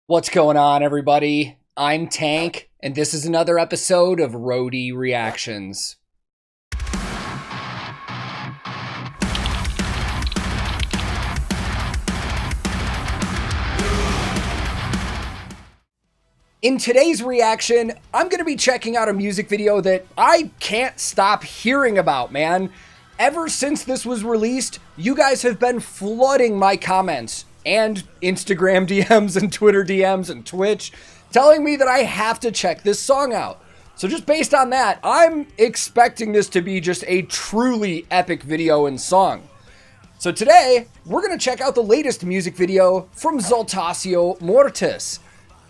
What's going on, everybody? I'm Tank, and this is another episode of Roadie Reactions. In today's reaction, I'm going to be checking out a music video that I can't stop hearing about, man. Ever since this was released, you guys have been flooding my comments and Instagram DMs and Twitter DMs and Twitch telling me that I have to check this song out. So just based on that, I'm expecting this to be just a truly epic video and song. So today, we're going to check out the latest music video from Saltatio Mortis.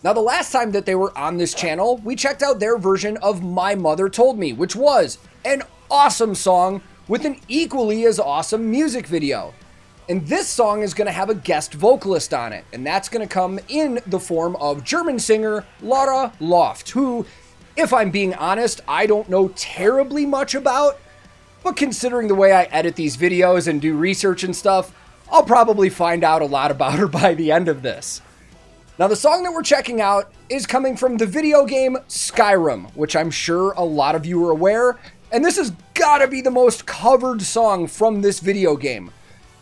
Now, the last time that they were on this channel, we checked out their version of My Mother Told Me, which was an awesome song with an equally as awesome music video. And this song is going to have a guest vocalist on it, and that's going to come in the form of German singer Lara Loft, who, if I'm being honest, I don't know terribly much about, but considering the way I edit these videos and do research and stuff, I'll probably find out a lot about her by the end of this. Now, the song that we're checking out is coming from the video game Skyrim, which I'm sure a lot of you are aware, and this has gotta be the most covered song from this video game.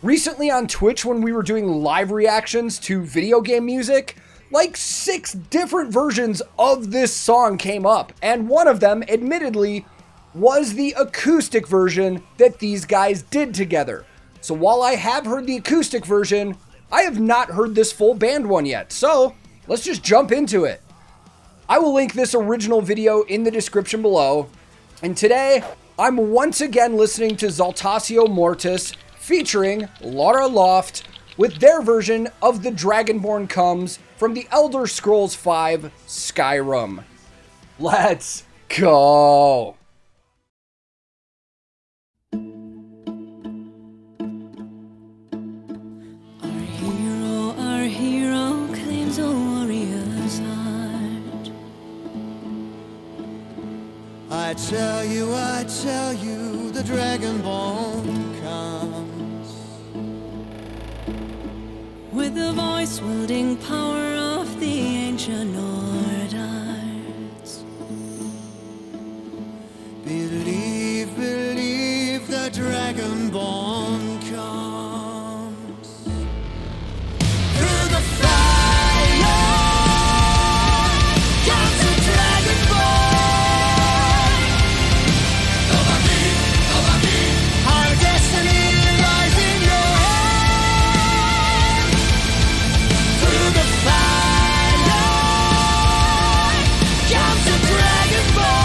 Recently on Twitch, when we were doing live reactions to video game music, like 6 different versions of this song came up, and one of them, admittedly, was the acoustic version that these guys did together. So while I have heard the acoustic version, I have not heard this full band one yet, so let's just jump into it. I will link this original video in the description below, and today I'm once again listening to Saltatio Mortis featuring Lara Loft with their version of The Dragonborn Comes from the Elder Scrolls V Skyrim. Let's go! Our hero claims a warrior's heart. I tell you, the Dragonborn comes with the voice-wielding power of the ancient Nordites. Believe, the Dragonborn comes through the fire. Comes the Dragonborn. Our destiny lies in your hands. Through the fire comes the Dragonborn.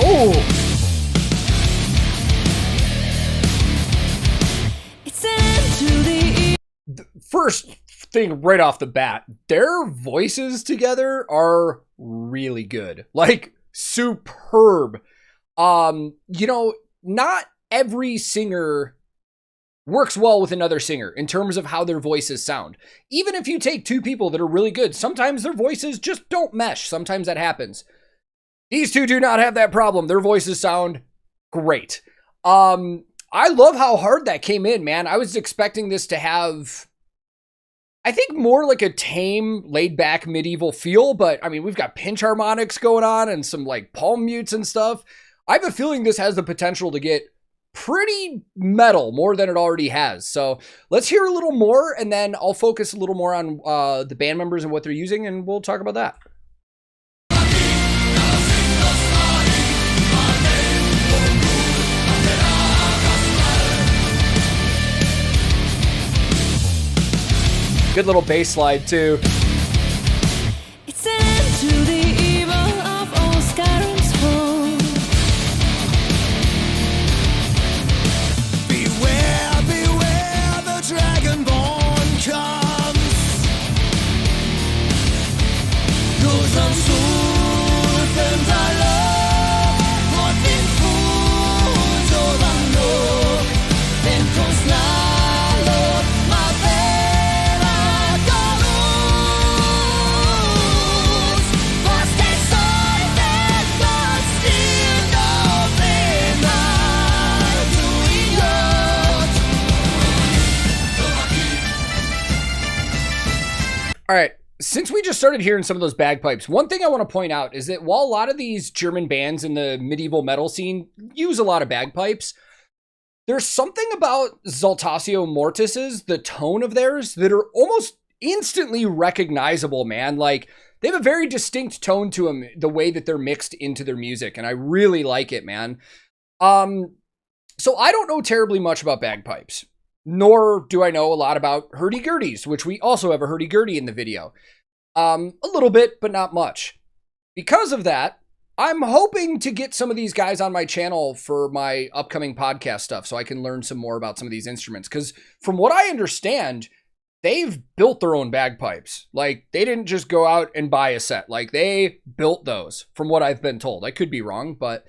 Oh! It's into the First thing right off the bat, their voices together are really good. Like, superb. Not every singer works well with another singer in terms of how their voices sound. Even if you take 2 people that are really good, sometimes their voices just don't mesh. Sometimes that happens. These 2 do not have that problem. Their voices sound great. I love how hard that came in, man. I was expecting this to have, I think, more like a tame, laid-back medieval feel, but I mean, we've got pinch harmonics going on and some like palm mutes and stuff. I have a feeling this has the potential to get pretty metal, more than it already has. So let's hear a little more, and then I'll focus a little more on the band members and what they're using, and we'll talk about that. Good little bass slide too. It's into the evil of all Skyrim's foes. Beware, the Dragonborn comes. Goes on sooth and what den fools all I know. Then comes Nalo, my vera, All right. Since we just started hearing some of those bagpipes, one thing I want to point out is that while a lot of these German bands in the medieval metal scene use a lot of bagpipes, there's something about Saltatio Mortis's, the tone of theirs, that are almost instantly recognizable, man. Like, they have a very distinct tone to them, the way that they're mixed into their music, and I really like it, man. So I don't know terribly much about bagpipes, nor do I know a lot about hurdy-gurdies, which we also have a hurdy-gurdy in the video. A little bit, but not much. Because of that, I'm hoping to get some of these guys on my channel for my upcoming podcast stuff so I can learn some more about some of these instruments. Because from what I understand, they've built their own bagpipes. Like, they didn't just go out and buy a set. Like, they built those, from what I've been told. I could be wrong, but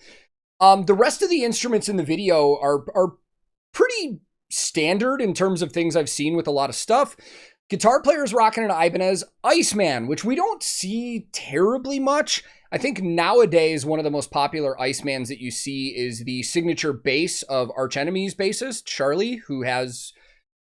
the rest of the instruments in the video are pretty standard in terms of things I've seen with a lot of stuff. Guitar player's rocking an Ibanez Iceman, which we don't see terribly much. I think nowadays one of the most popular Icemans that you see is the signature bass of Arch Enemy's bassist, Charlie, who has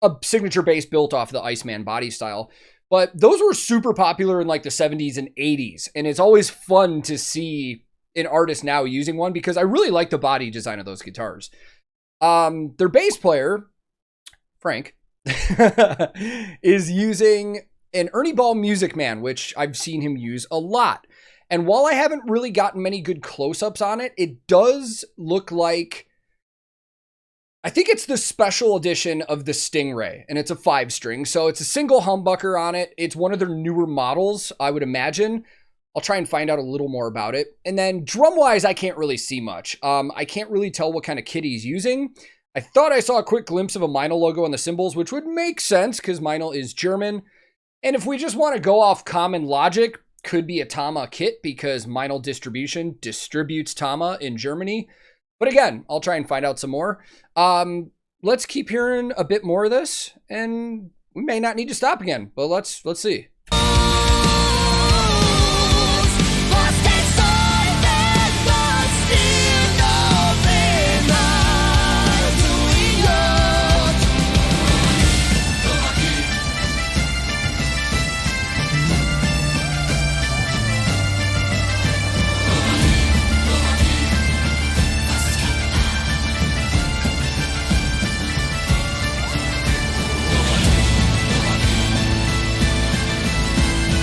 a signature bass built off the Iceman body style. But those were super popular in like the 70s and 80s, and it's always fun to see an artist now using one because I really like the body design of those guitars. Their bass player, Frank, is using an Ernie Ball Music Man, which I've seen him use a lot. And while I haven't really gotten many good close-ups on it, it does look like, I think it's the special edition of the Stingray, and it's a 5-string. So it's a single humbucker on it. It's one of their newer models, I would imagine. I'll try and find out a little more about it. And then drum-wise, I can't really see much. I can't really tell what kind of kit he's using. I thought I saw a quick glimpse of a Meinl logo on the cymbals, which would make sense because Meinl is German. And if we just want to go off common logic, could be a Tama kit because Meinl Distribution distributes Tama in Germany. But again, I'll try and find out some more. Let's keep hearing a bit more of this, and we may not need to stop again, but let's see.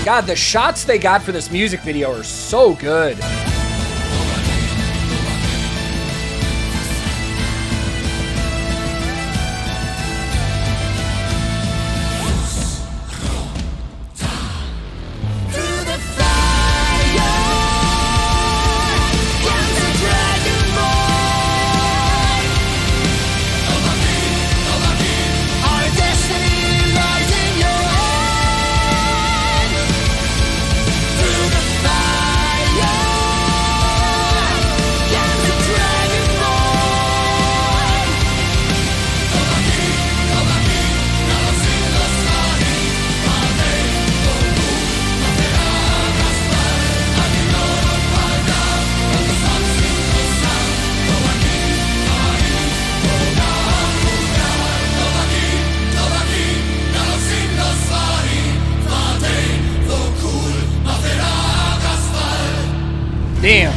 God, the shots they got for this music video are so good. Damn.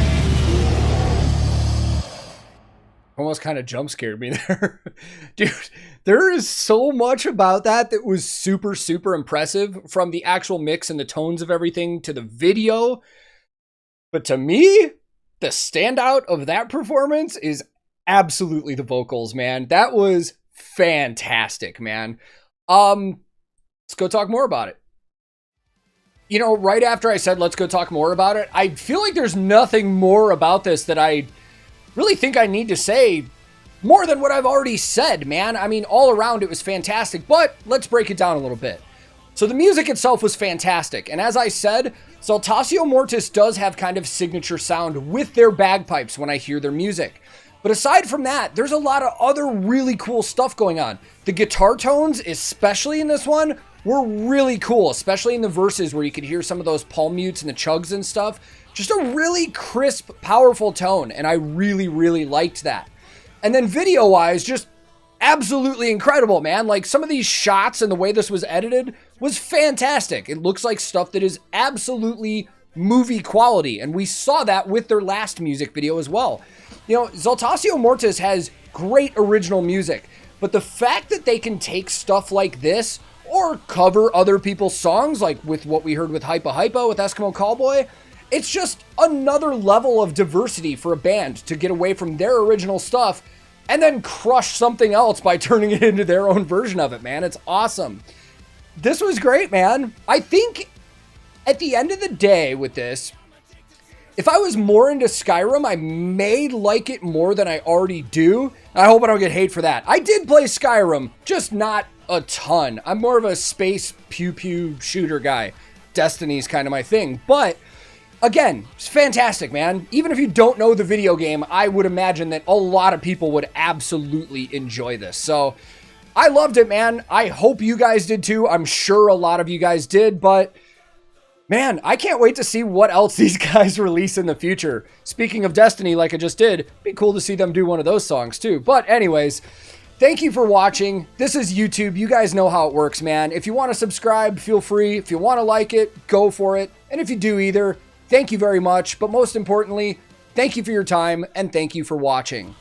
Almost kind of jump scared me there. Dude, there is so much about that that was super, super impressive, from the actual mix and the tones of everything to the video. But to me, the standout of that performance is absolutely the vocals, man. That was fantastic, man. Let's go talk more about it. You know, right after I said, let's go talk more about it, I feel like there's nothing more about this that I really think I need to say more than what I've already said, man. I mean, all around it was fantastic, but let's break it down a little bit. So the music itself was fantastic. And as I said, Saltatio Mortis does have kind of signature sound with their bagpipes when I hear their music. But aside from that, there's a lot of other really cool stuff going on. The guitar tones, especially in this one, were really cool, especially in the verses where you could hear some of those palm mutes and the chugs and stuff. Just a really crisp, powerful tone, and I really, really liked that. And then video-wise, just absolutely incredible, man. Like, some of these shots and the way this was edited was fantastic. It looks like stuff that is absolutely movie quality, and we saw that with their last music video as well. You know, Saltatio Mortis has great original music, but the fact that they can take stuff like this or cover other people's songs, like with what we heard with Hypa Hypa with Eskimo Callboy, it's just another level of diversity for a band to get away from their original stuff and then crush something else by turning it into their own version of it, man. It's awesome. This was great, man. I think at the end of the day with this, if I was more into Skyrim, I may like it more than I already do. I hope I don't get hate for that. I did play Skyrim, just not a ton. I'm more of a space pew-pew shooter guy. Destiny's kind of my thing. But again, it's fantastic, man. Even if you don't know the video game, I would imagine that a lot of people would absolutely enjoy this. So I loved it, man. I hope you guys did too. I'm sure a lot of you guys did, but man, I can't wait to see what else these guys release in the future. Speaking of Destiny, like I just did, it'd be cool to see them do one of those songs too. But anyways, thank you for watching. This is YouTube. You guys know how it works, man. If you want to subscribe, feel free. If you want to like it, go for it. And if you do either, thank you very much. But most importantly, thank you for your time and thank you for watching.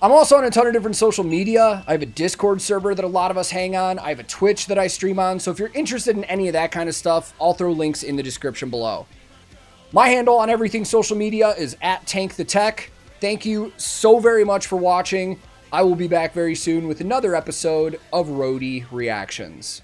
I'm also on a ton of different social media. I have a Discord server that a lot of us hang on. I have a Twitch that I stream on. So if you're interested in any of that kind of stuff, I'll throw links in the description below. My handle on everything social media is @TankTheTech. Thank you so very much for watching. I will be back very soon with another episode of Roadie Reactions.